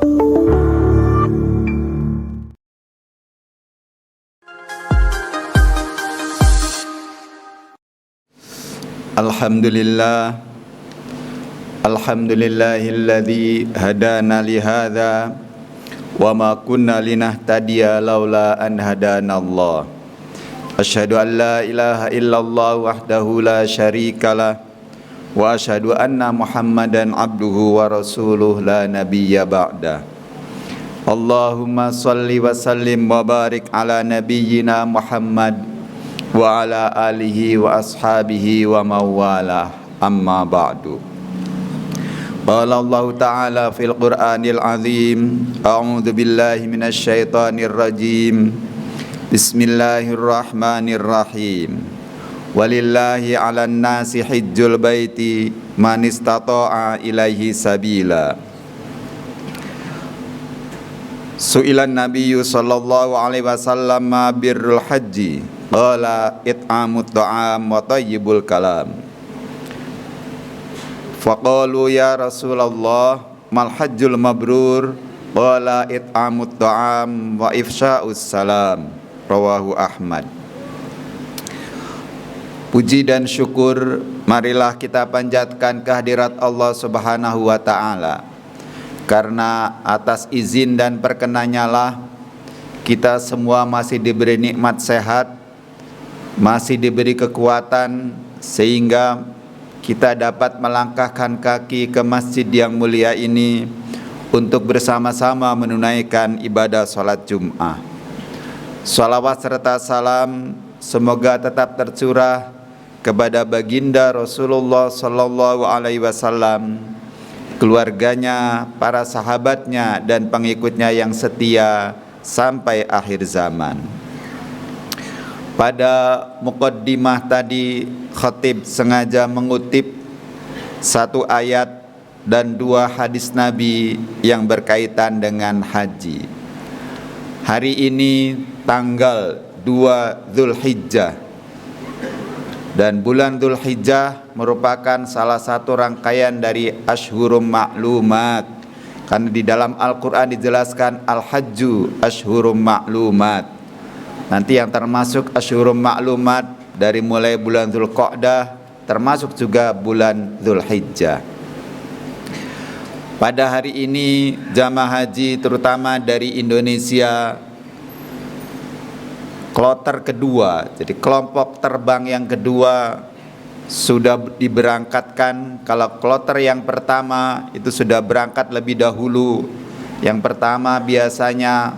Alhamdulillah, alhamdulillahilladzi hadana lihadza wa ma kunna linahtadiya laula an hadanallah. Asyhadu an la ilaha illallah wahdahu la syarikalah wa asyhadu anna Muhammadan abduhu wa rasuluh la nabiyya ba'da. Allahumma shalli wa sallim wa barik ala nabiyyina Muhammad wa ala alihi wa ashabihi wa mawalah, amma ba'du. Qala Allah Ta'ala fil Qur'anil Azim, a'udzu billahi minasy syaithanir rajim. Bismillahirrahmanirrahim. Walillahi 'alan nasi hajjul baiti man istata'a ilaihi sabila. Su'ilan Nabiyyu sallallahu alaihi wasallam ma birrul haji. Qala it'amut ta'am wa tayyibul kalam. Faqalu ya Rasulullah mal hajjul mabrur. Qala it'amut ta'am wa ifsya'us salam. Rawahu Ahmad. Puji dan syukur marilah kita panjatkan kehadirat Allah Subhanahu wa ta'ala. Karena atas izin dan perkenannya lah kita semua masih diberi nikmat sehat, masih diberi kekuatan, sehingga kita dapat melangkahkan kaki ke masjid yang mulia ini untuk bersama-sama menunaikan ibadah sholat Jum'ah. Salawat serta salam semoga tetap tercurah kepada baginda Rasulullah sallallahu alaihi wasallam, keluarganya, para sahabatnya dan pengikutnya yang setia sampai akhir zaman. Pada muqaddimah tadi, khatib sengaja mengutip satu ayat dan dua hadis Nabi yang berkaitan dengan haji. Hari ini tanggal 2 Dzulhijjah, dan bulan Dzulhijjah merupakan salah satu rangkaian dari Ashhurum Ma'lumat. Karena di dalam Al-Quran dijelaskan Al-Hajju Ashhurum Ma'lumat. Nanti yang termasuk Ashhurum Ma'lumat dari mulai bulan Dzulqa'dah, termasuk juga bulan Dzulhijjah. Pada hari ini jamaah haji terutama dari Indonesia, kloter kedua, jadi kelompok terbang yang kedua sudah diberangkatkan. Kalau kloter yang pertama itu sudah berangkat lebih dahulu. Yang pertama biasanya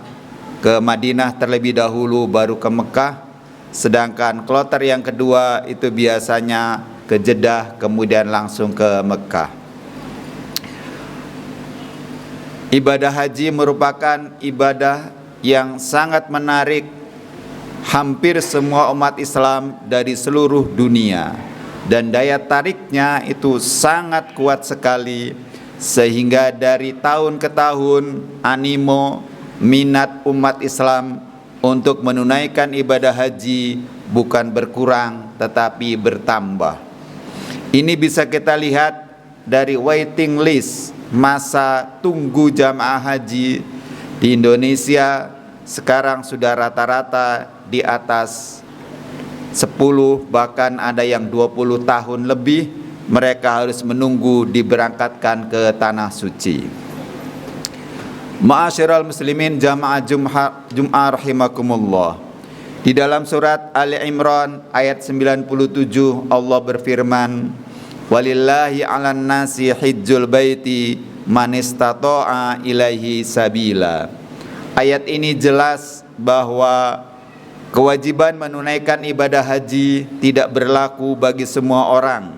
ke Madinah terlebih dahulu baru ke Mekah. Sedangkan kloter yang kedua itu biasanya ke Jeddah kemudian langsung ke Mekah. Ibadah haji merupakan ibadah yang sangat menarik hampir semua umat Islam dari seluruh dunia, dan daya tariknya itu sangat kuat sekali, sehingga dari tahun ke tahun animo minat umat Islam untuk menunaikan ibadah haji bukan berkurang tetapi bertambah. Ini bisa kita lihat dari waiting list, masa tunggu jamaah haji di Indonesia sekarang sudah rata-rata di atas 10, bahkan ada yang 20 tahun lebih mereka harus menunggu diberangkatkan ke tanah suci. Ma'asyiral muslimin jamaah Jum'ah rahimakumullah. Di dalam surat Ali Imran ayat 97 Allah berfirman, walillahi 'alan nasi hajjul baiti man istata'a ilaihi sabila. Ayat ini jelas bahwa kewajiban menunaikan ibadah haji tidak berlaku bagi semua orang,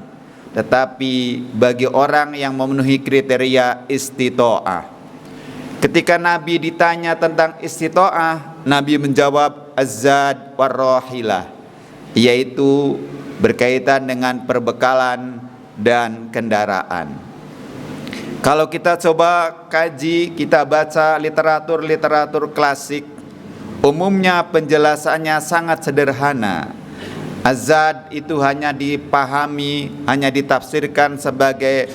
tetapi bagi orang yang memenuhi kriteria istita'ah. Ketika Nabi ditanya tentang istita'ah, Nabi menjawab az-zad war-rahilah, yaitu berkaitan dengan perbekalan dan kendaraan. Kalau kita coba kaji, kita baca literatur klasik, umumnya penjelasannya sangat sederhana. Az-zad itu hanya dipahami, hanya ditafsirkan sebagai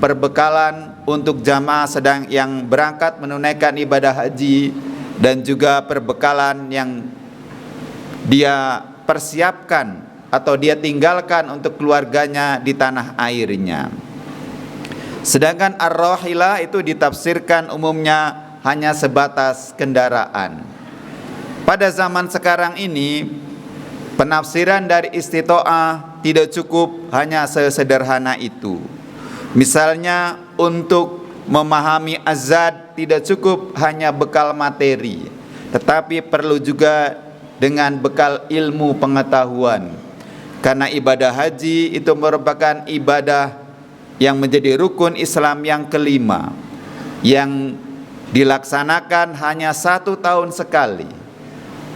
perbekalan untuk jamaah yang berangkat menunaikan ibadah haji dan juga perbekalan yang dia persiapkan atau dia tinggalkan untuk keluarganya di tanah airnya. Sedangkan ar-rahilah itu ditafsirkan umumnya hanya sebatas kendaraan. Pada zaman sekarang ini, penafsiran dari istito'ah tidak cukup hanya sesederhana itu. Misalnya untuk memahami azad tidak cukup hanya bekal materi, tetapi perlu juga dengan bekal ilmu pengetahuan. Karena ibadah haji itu merupakan ibadah yang menjadi rukun Islam yang kelima, yang dilaksanakan hanya 1 tahun sekali,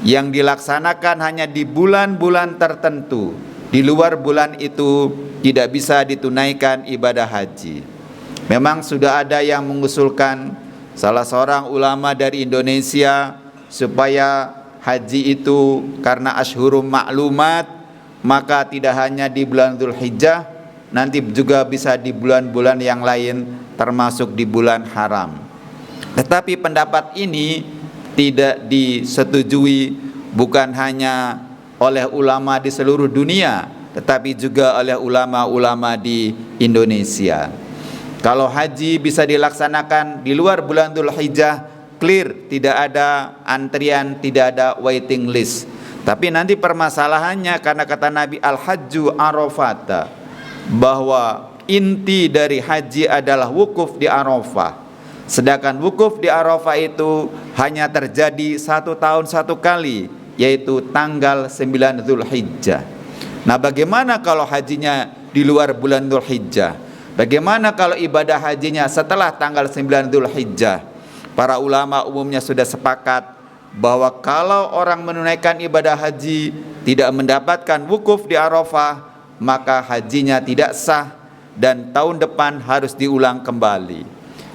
yang dilaksanakan hanya di bulan-bulan tertentu. Di luar bulan itu tidak bisa ditunaikan ibadah haji. Memang sudah ada yang mengusulkan, salah seorang ulama dari Indonesia, supaya haji itu karena asyhurum ma'lumat, maka tidak hanya di bulan Dzulhijjah, nanti juga bisa di bulan-bulan yang lain termasuk di bulan haram. Tetapi pendapat ini tidak disetujui bukan hanya oleh ulama di seluruh dunia, tetapi juga oleh ulama-ulama di Indonesia. Kalau haji bisa dilaksanakan di luar bulan Dzulhijjah, clear, tidak ada antrian, tidak ada waiting list. Tapi nanti permasalahannya karena kata Nabi al-hajju arafata, bahwa inti dari haji adalah wukuf di Arafah. Sedangkan wukuf di Arafah itu hanya terjadi 1 tahun 1 kali, yaitu tanggal 9 Dzulhijjah. Nah, bagaimana kalau hajinya di luar bulan Dzulhijjah? Bagaimana kalau ibadah hajinya setelah tanggal 9 Dzulhijjah? Para ulama umumnya sudah sepakat bahwa kalau orang menunaikan ibadah haji tidak mendapatkan wukuf di Arafah, maka hajinya tidak sah dan tahun depan harus diulang kembali.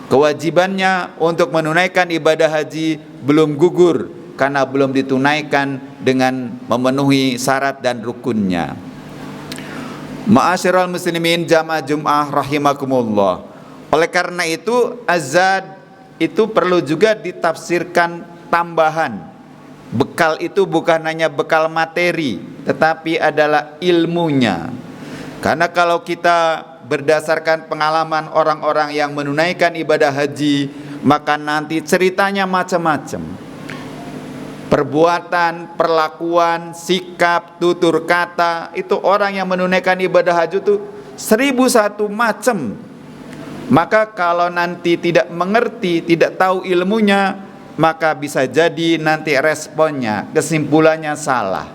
Kewajibannya untuk menunaikan ibadah haji belum gugur karena belum ditunaikan dengan memenuhi syarat dan rukunnya. Ma'asyiral muslimin jamaah Jum'ah rahimakumullah. Oleh karena itu azad itu perlu juga ditafsirkan tambahan. Bekal itu bukan hanya bekal materi, tetapi adalah ilmunya. Karena kalau kita berdasarkan pengalaman orang-orang yang menunaikan ibadah haji, maka nanti ceritanya macam-macam. Perbuatan, perlakuan, sikap, tutur kata, itu orang yang menunaikan ibadah haji itu 1001 macam. Maka kalau nanti tidak mengerti, tidak tahu ilmunya, maka bisa jadi nanti responnya, kesimpulannya salah.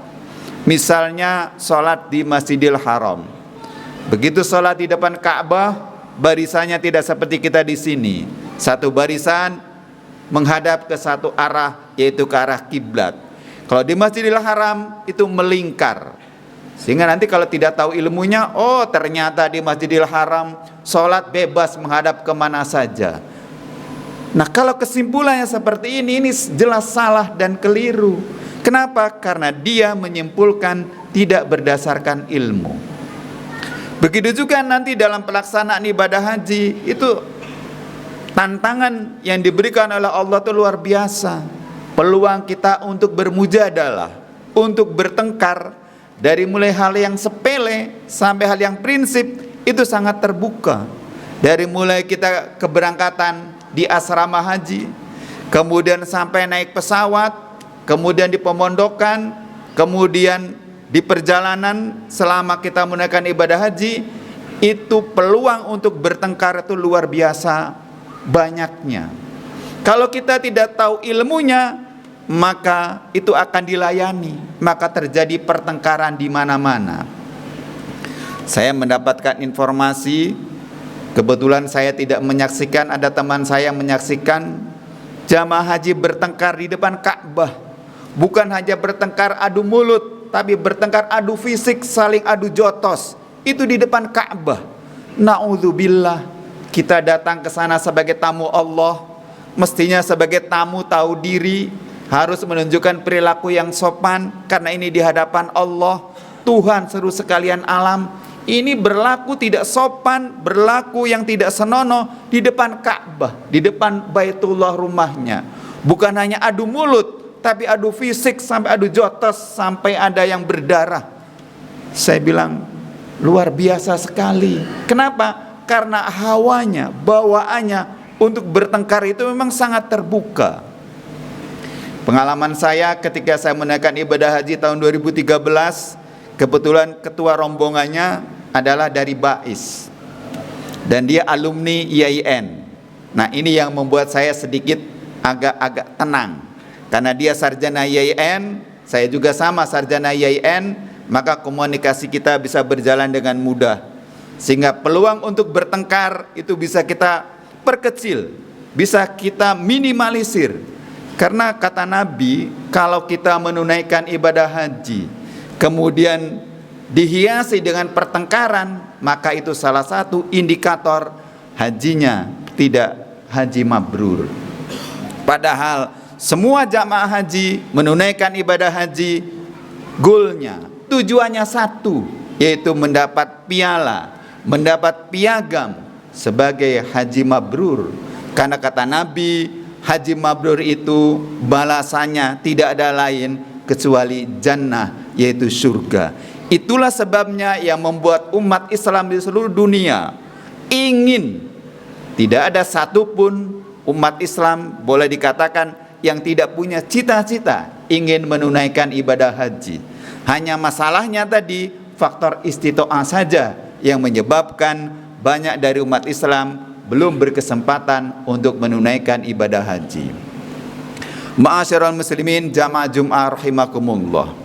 Misalnya sholat di Masjidil Haram, begitu sholat di depan Ka'bah, barisannya tidak seperti kita di sini, satu barisan menghadap ke satu arah, yaitu ke arah kiblat. Kalau di Masjidil Haram itu melingkar, sehingga nanti kalau tidak tahu ilmunya, oh ternyata di Masjidil Haram sholat bebas menghadap kemana saja. Nah, kalau kesimpulannya seperti ini jelas salah dan keliru. Kenapa? Karena dia menyimpulkan tidak berdasarkan ilmu. Begitu juga nanti dalam pelaksanaan ibadah haji, itu tantangan yang diberikan oleh Allah itu luar biasa. Peluang kita untuk bermujadalah, untuk bertengkar, dari mulai hal yang sepele sampai hal yang prinsip, itu sangat terbuka. Dari mulai kita keberangkatan di asrama haji, kemudian sampai naik pesawat, kemudian di pemondokan, kemudian di perjalanan selama kita menunaikan ibadah haji, itu peluang untuk bertengkar itu luar biasa banyaknya. Kalau kita tidak tahu ilmunya, maka itu akan dilayani, maka terjadi pertengkaran di mana-mana. Saya mendapatkan informasi, kebetulan saya tidak menyaksikan, ada teman saya menyaksikan jamaah haji bertengkar di depan Ka'bah. Bukan hanya bertengkar adu mulut, tapi bertengkar adu fisik, saling adu jotos. Itu di depan Ka'bah. Na'udzubillah, kita datang ke sana sebagai tamu Allah, mestinya sebagai tamu tahu diri, harus menunjukkan perilaku yang sopan, karena ini di hadapan Allah, Tuhan seluruh sekalian alam. ini berlaku tidak sopan, berlaku yang tidak senonoh di depan Ka'bah, di depan Baitullah rumahnya. Bukan hanya adu mulut, tapi adu fisik, sampai adu jotos, sampai ada yang berdarah. Saya bilang luar biasa sekali. Kenapa? Karena hawanya, bawaannya untuk bertengkar itu memang sangat terbuka. Pengalaman saya ketika saya menunaikan ibadah haji tahun 2013, kebetulan ketua rombongannya adalah dari Bais dan dia alumni IAIN. Nah, ini yang membuat saya sedikit agak tenang, karena dia sarjana IAIN, saya juga sama sarjana IAIN, maka komunikasi kita bisa berjalan dengan mudah, sehingga peluang untuk bertengkar itu bisa kita perkecil, bisa kita minimalisir. Karena kata Nabi, kalau kita menunaikan ibadah haji kemudian dihiasi dengan pertengkaran, maka itu salah satu indikator hajinya tidak haji mabrur. Padahal semua jamaah haji menunaikan ibadah haji, goalnya, tujuannya satu, yaitu mendapat piala, mendapat piagam sebagai haji mabrur. Karena kata Nabi, haji mabrur itu balasannya tidak ada lain kecuali jannah, yaitu surga. Itulah sebabnya yang membuat umat Islam di seluruh dunia ingin, tidak ada satupun umat Islam boleh dikatakan yang tidak punya cita-cita ingin menunaikan ibadah haji. Hanya masalahnya tadi faktor istitoah saja yang menyebabkan banyak dari umat Islam belum berkesempatan untuk menunaikan ibadah haji. Ma'asyiral muslimin jamaah Jum'ah rahimakumullah.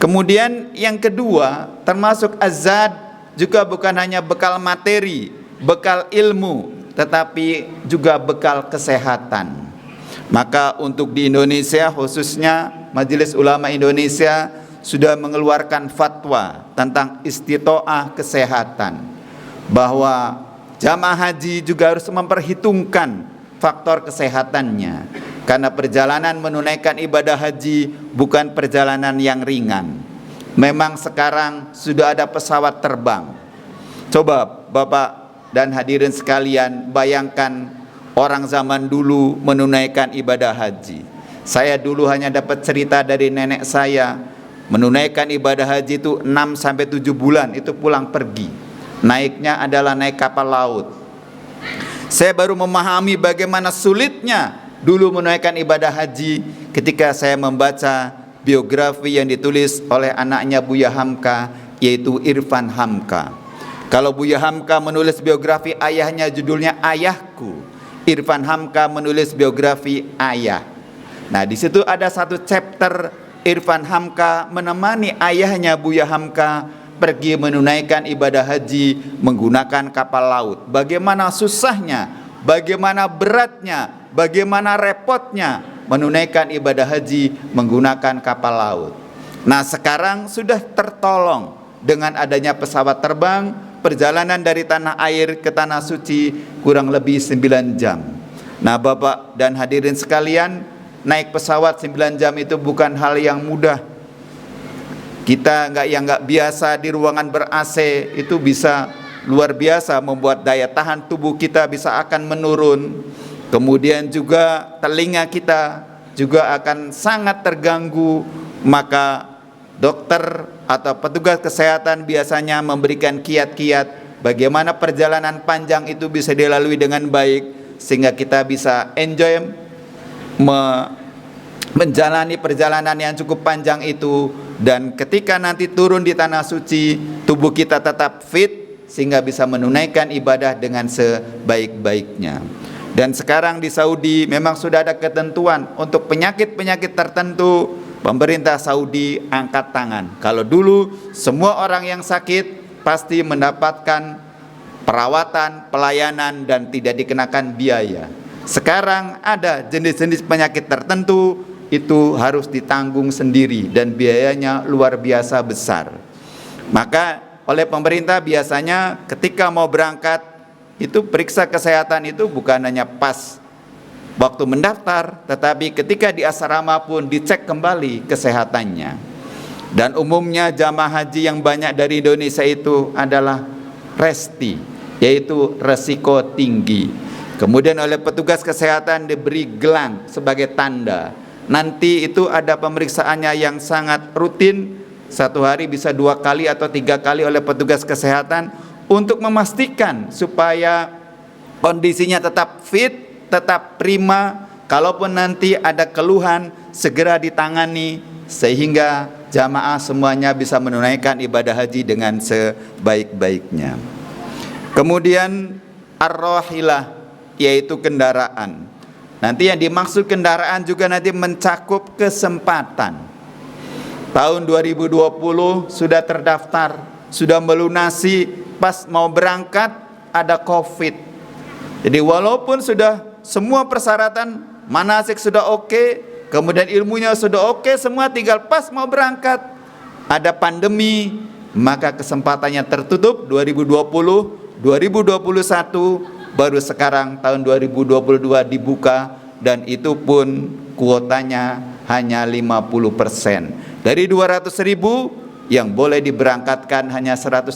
Kemudian yang kedua, termasuk azad juga bukan hanya bekal materi, bekal ilmu, tetapi juga bekal kesehatan. Maka untuk di Indonesia, khususnya Majelis Ulama Indonesia sudah mengeluarkan fatwa tentang istitoah kesehatan, bahwa jamaah haji juga harus memperhitungkan faktor kesehatannya, karena perjalanan menunaikan ibadah haji bukan perjalanan yang ringan. Memang sekarang sudah ada pesawat terbang. Coba Bapak dan hadirin sekalian bayangkan orang zaman dulu menunaikan ibadah haji. Saya dulu hanya dapat cerita dari nenek saya, menunaikan ibadah haji itu 6-7 bulan itu pulang pergi. Naiknya adalah naik kapal laut. Saya baru memahami bagaimana sulitnya dulu menunaikan ibadah haji ketika saya membaca biografi yang ditulis oleh anaknya Buya Hamka, yaitu Irfan Hamka. Kalau Buya Hamka menulis biografi ayahnya judulnya Ayahku, Irfan Hamka menulis biografi Ayah. Nah, di situ ada satu chapter Irfan Hamka menemani ayahnya Buya Hamka pergi menunaikan ibadah haji menggunakan kapal laut. Bagaimana susahnya, bagaimana beratnya, bagaimana repotnya menunaikan ibadah haji menggunakan kapal laut. Nah, sekarang sudah tertolong dengan adanya pesawat terbang, perjalanan dari tanah air ke tanah suci kurang lebih 9 jam. Nah, Bapak dan hadirin sekalian, naik pesawat 9 jam itu bukan hal yang mudah. Kita nggak biasa di ruangan ber-AC itu bisa luar biasa membuat daya tahan tubuh kita bisa akan menurun. Kemudian juga telinga kita juga akan sangat terganggu. Maka dokter atau petugas kesehatan biasanya memberikan kiat-kiat bagaimana perjalanan panjang itu bisa dilalui dengan baik, sehingga kita bisa enjoy menjalani perjalanan yang cukup panjang itu. Dan ketika nanti turun di tanah suci, tubuh kita tetap fit sehingga bisa menunaikan ibadah dengan sebaik-baiknya. Dan sekarang di Saudi memang sudah ada ketentuan untuk penyakit-penyakit tertentu. Pemerintah Saudi angkat tangan. Kalau dulu semua orang yang sakit pasti mendapatkan perawatan, pelayanan dan tidak dikenakan biaya. Sekarang ada jenis-jenis penyakit tertentu itu harus ditanggung sendiri dan biayanya luar biasa besar. Maka oleh pemerintah biasanya ketika mau berangkat itu periksa kesehatan itu bukan hanya pas waktu mendaftar, tetapi ketika di asrama pun dicek kembali kesehatannya. Dan umumnya jamaah haji yang banyak dari Indonesia itu adalah resti, yaitu resiko tinggi. Kemudian oleh petugas kesehatan diberi gelang sebagai tanda. Nanti itu ada pemeriksaannya yang sangat rutin, satu hari bisa 2 kali atau 3 kali oleh petugas kesehatan untuk memastikan supaya kondisinya tetap fit, tetap prima. Kalaupun nanti ada keluhan, segera ditangani sehingga jamaah semuanya bisa menunaikan ibadah haji dengan sebaik-baiknya. Kemudian ar-rahilah, yaitu kendaraan. Nanti yang dimaksud kendaraan juga nanti mencakup kesempatan. Tahun 2020 sudah terdaftar, sudah melunasi, pas mau berangkat ada COVID. Jadi walaupun sudah semua persyaratan manasik sudah oke, kemudian ilmunya sudah oke, semua tinggal pas mau berangkat ada pandemi, maka kesempatannya tertutup. 2020, 2021, baru sekarang tahun 2022 dibuka, dan itu pun kuotanya hanya 50%. Dari 200.000 yang boleh diberangkatkan hanya 100.000,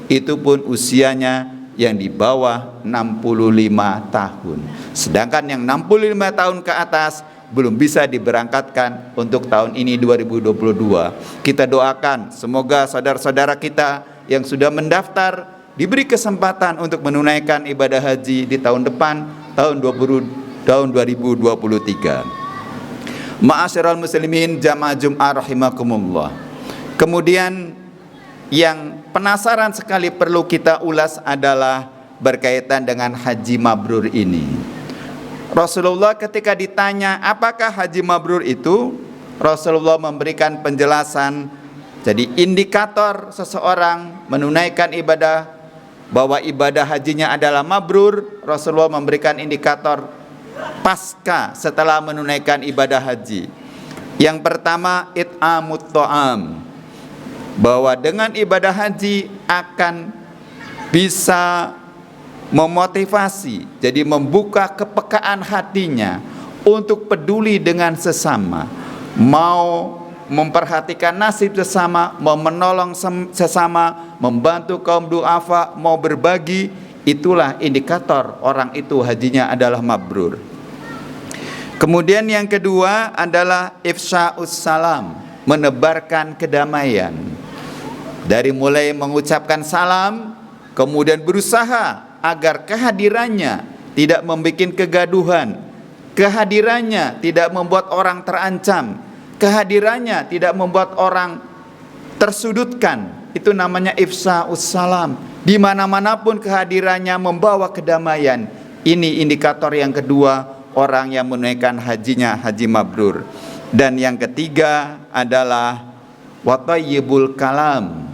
itu pun usianya yang di bawah 65 tahun. Sedangkan yang 65 tahun ke atas belum bisa diberangkatkan untuk tahun ini 2022. Kita doakan semoga saudara-saudara kita yang sudah mendaftar diberi kesempatan untuk menunaikan ibadah haji di tahun depan, tahun 2023. Ma'asyiral muslimin jamaah Jum'ah rahimakumullah. Kemudian yang penasaran sekali perlu kita ulas adalah berkaitan dengan haji mabrur ini. Rasulullah ketika ditanya apakah haji mabrur itu, Rasulullah memberikan penjelasan. Jadi indikator seseorang menunaikan ibadah, bahwa ibadah hajinya adalah mabrur, Rasulullah memberikan indikator pasca setelah menunaikan ibadah haji. Yang pertama it'amut ta'am, bahwa dengan ibadah haji akan bisa memotivasi, jadi membuka kepekaan hatinya untuk peduli dengan sesama, mau memperhatikan nasib sesama, mau menolong sesama, membantu kaum du'afa, mau berbagi. Itulah indikator orang itu hajinya adalah mabrur. Kemudian yang kedua adalah ifsya'us salam, menebarkan kedamaian. Dari mulai mengucapkan salam, kemudian berusaha agar kehadirannya tidak membuat kegaduhan, kehadirannya tidak membuat orang terancam, kehadirannya tidak membuat orang tersudutkan. Itu namanya ifsya'us salam. Di mana-manapun kehadirannya membawa kedamaian. Ini indikator yang kedua orang yang menunaikan hajinya haji mabrur. Dan yang ketiga adalah watayyibul kalam,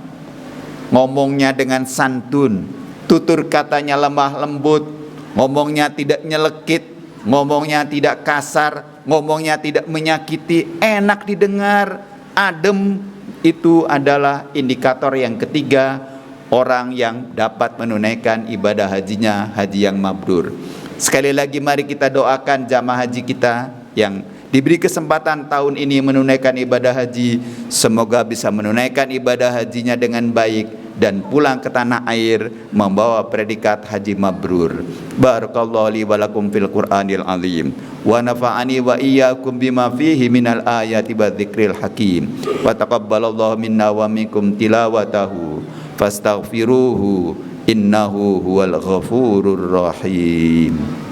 ngomongnya dengan santun, tutur katanya lemah lembut, ngomongnya tidak nyelekit, ngomongnya tidak kasar, ngomongnya tidak menyakiti, enak didengar, adem. Itu adalah indikator yang ketiga orang yang dapat menunaikan ibadah hajinya haji yang mabrur. Sekali lagi mari kita doakan jamaah haji kita yang diberi kesempatan tahun ini menunaikan ibadah haji, semoga bisa menunaikan ibadah hajinya dengan baik dan pulang ke tanah air membawa predikat haji mabrur. Barakallahu li wa lakum fil Qur'anil azim wa nafa'ani wa iyyakum bima fihi minal ayati wa dzikril hakim wa taqabbalallahu minna wa minkum tilawatahu fastaghfiruhu innahu huwal ghafurur rahim.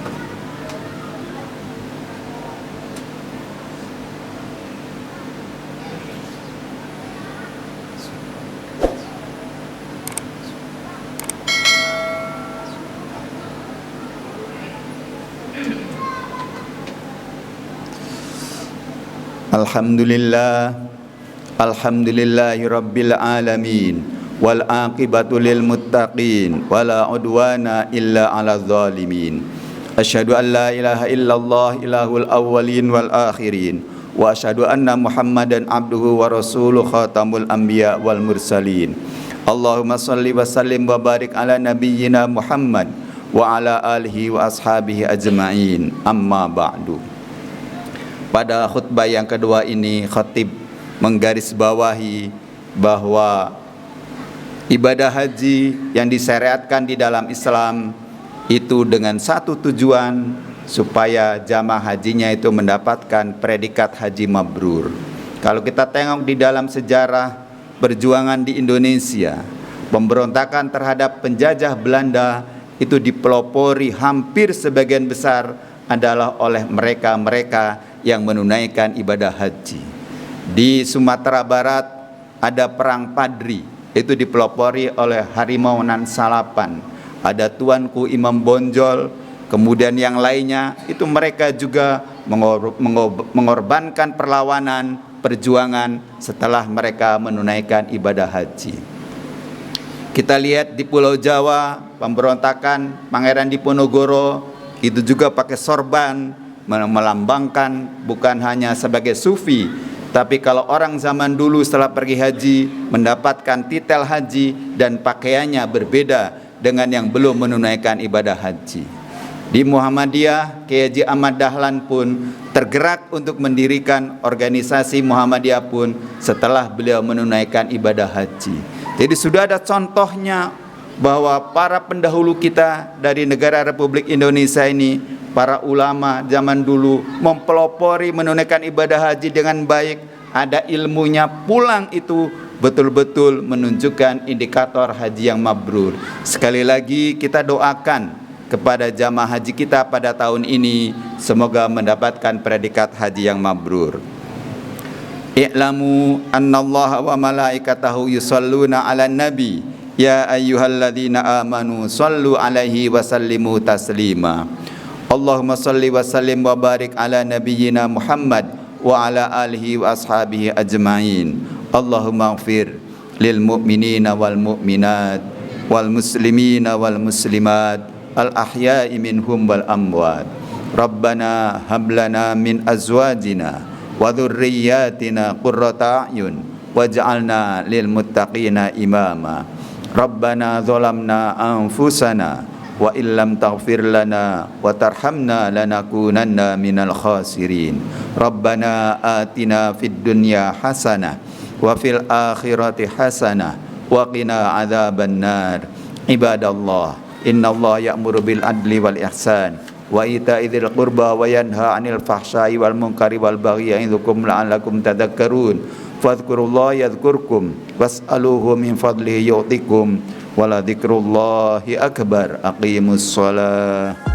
Alhamdulillah, alhamdulillahi rabbil alamin, wal aqibatu lil muttaqin, wala udwana illa ala zalimin. Asyhadu an la ilaha illallah ilahul awwalin wal akhirin, wa asyhadu anna Muhammadan abduhu wa rasuluh khatamul anbiya wal mursalin. Allahumma salli wa sallim wa barik ala nabiyyina Muhammad wa ala alihi wa ashabihi ajma'in. Amma ba'du. Pada khutbah yang kedua ini, khatib menggarisbawahi bahwa ibadah haji yang disyariatkan di dalam Islam itu dengan satu tujuan, supaya jamaah hajinya itu mendapatkan predikat haji mabrur. Kalau kita tengok di dalam sejarah perjuangan di Indonesia, pemberontakan terhadap penjajah Belanda itu dipelopori hampir sebagian besar adalah oleh mereka-mereka yang menunaikan ibadah haji. Di Sumatera Barat ada perang Padri, itu dipelopori oleh Harimau Nan Salapan, ada Tuanku Imam Bonjol, kemudian yang lainnya itu mereka juga mengorbankan perlawanan, perjuangan setelah mereka menunaikan ibadah haji. Kita lihat di Pulau Jawa, pemberontakan Pangeran Diponegoro itu juga pakai sorban, melambangkan bukan hanya sebagai sufi, tapi kalau orang zaman dulu setelah pergi haji mendapatkan titel haji dan pakaiannya berbeda dengan yang belum menunaikan ibadah haji. Di Muhammadiyah, Kiai Haji Ahmad Dahlan pun tergerak untuk mendirikan organisasi Muhammadiyah pun setelah beliau menunaikan ibadah haji. Jadi sudah ada contohnya bahwa para pendahulu kita dari negara Republik Indonesia ini, para ulama zaman dulu mempelopori menunaikan ibadah haji dengan baik, ada ilmunya, pulang itu betul-betul menunjukkan indikator haji yang mabrur. Sekali lagi kita doakan kepada jamaah haji kita pada tahun ini, semoga mendapatkan predikat haji yang mabrur. I'lamu annallaha wa malaikatahu yusalluna 'alan nabi ya ayyuhalladzina amanu sallu 'alaihi wa sallimu taslima. Allahumma salli wa sallim wa barik ala nabiyyina Muhammad wa ala alihi wa ashabihi ajmain. Allahumma ighfir lil mu'minina wal mu'minat wal muslimina wal muslimat al-ahya'i minhum wal amwat. Rabbana hab lana min azwajina wa dhurriyyatina qurrata a'yun waj'alna lil muttaqina imama. Rabbana zalamna anfusana wa illam taghfir lana wa tarhamna lanakunanna minal khasirin. Rabbana atina fid dunya hasanah wa fil akhirati hasanah wa qina adzaban nar. Ibadallah, innallaha ya'muru bil adli wal ihsan wa ita'i dzil qurba wa yanha 'anil fahsya'i wal munkari wal baghi ya'idzukum la'allakum tadhakkarun. Fadhkurullaha yadhkurkum was'aluhu min fadlihi yu'tikum wa la dzikrullahi akbar. Aqimus shalah.